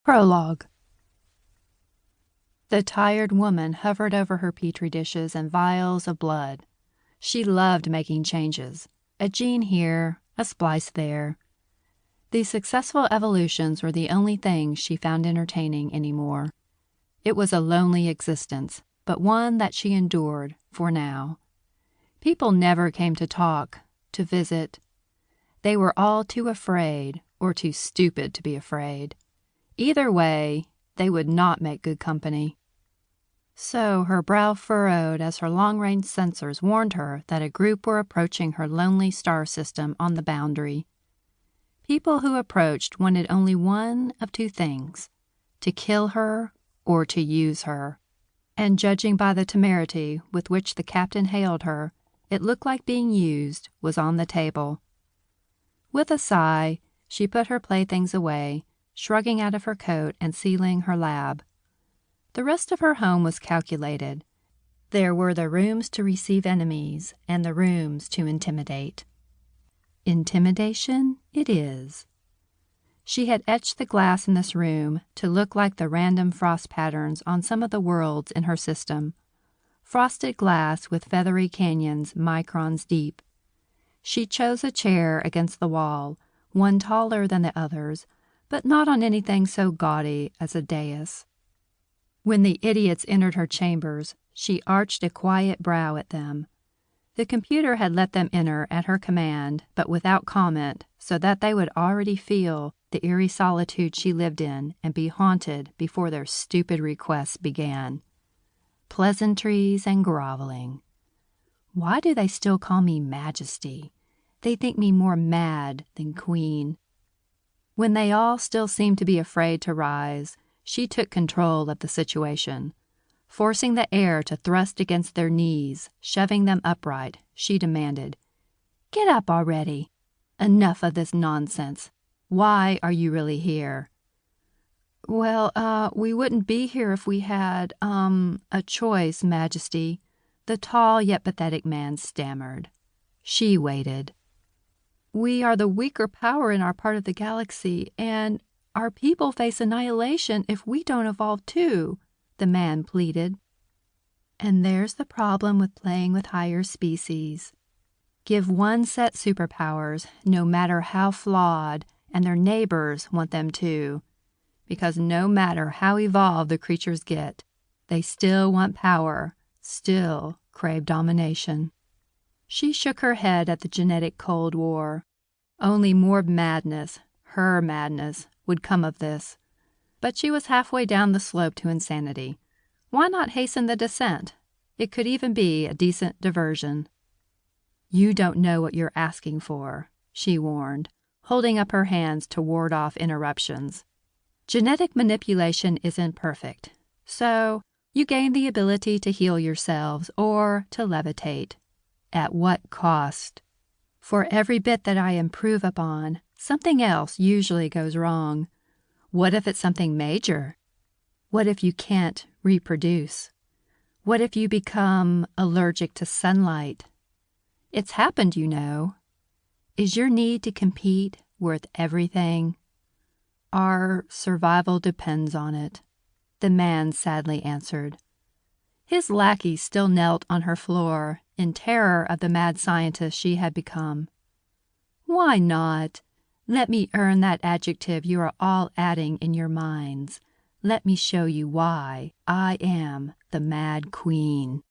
Prologue. The tired woman hovered over her petri dishes and vials of blood. She loved making changes, a gene here, a splice there. These successful evolutions were the only things she found entertaining anymore. It was a lonely existence, but one that she endured for now. People never came to talk, to visit. They were all too afraid, or too stupid to be afraid. Either way, they would not make good company. So her brow furrowed as her long-range sensors warned her that a group were approaching her lonely star system on the boundary. People who approached wanted only one of two things, to kill her or to use her. And judging by the temerity with which the captain hailed her, it looked like being used was on the table. With a sigh, she put her playthings away, shrugging out of her coat and sealing her lab. The rest of her home was calculated. There were the rooms to receive enemies and the rooms to intimidate. Intimidation it is. She had etched the glass in this room to look like the random frost patterns on some of the worlds in her system. Frosted glass with feathery canyons microns deep. She chose a chair against the wall, one taller than the others, but not on anything so gaudy as a dais. When the idiots entered her chambers, she arched a quiet brow at them. The computer had let them enter at her command, but without comment, so that they would already feel the eerie solitude she lived in and be haunted before their stupid requests began. Pleasantries and groveling. Why do they still call me Majesty? They think me more mad than Queen. When they all still seemed to be afraid to rise, she took control of the situation. Forcing the air to thrust against their knees, shoving them upright, she demanded, "Get up already. Enough of this nonsense. Why are you really here?" "Well, we wouldn't be here if we had, a choice, Majesty," the tall yet pathetic man stammered. She waited. "We are the weaker power in our part of the galaxy, and our people face annihilation if we don't evolve too," the man pleaded. "And there's the problem with playing with higher species. Give one set superpowers, no matter how flawed, and their neighbors want them too. Because no matter how evolved the creatures get, they still want power, still crave domination." She shook her head at the genetic Cold War. Only more madness, her madness, would come of this. But she was halfway down the slope to insanity. Why not hasten the descent? It could even be a decent diversion. "You don't know what you're asking for," she warned, holding up her hands to ward off interruptions. "Genetic manipulation isn't perfect, so you gain the ability to heal yourselves or to levitate. At what cost? For every bit that I improve upon, something else usually goes wrong. What if it's something major? What if you can't reproduce? What if you become allergic to sunlight? It's happened, you know. Is your need to compete worth everything? Our survival depends on it," the man sadly answered. His lackey still knelt on her floor in terror of the mad scientist she had become. "Why not? Let me earn that adjective you are all adding in your minds. Let me show you why I am the Mad Queen."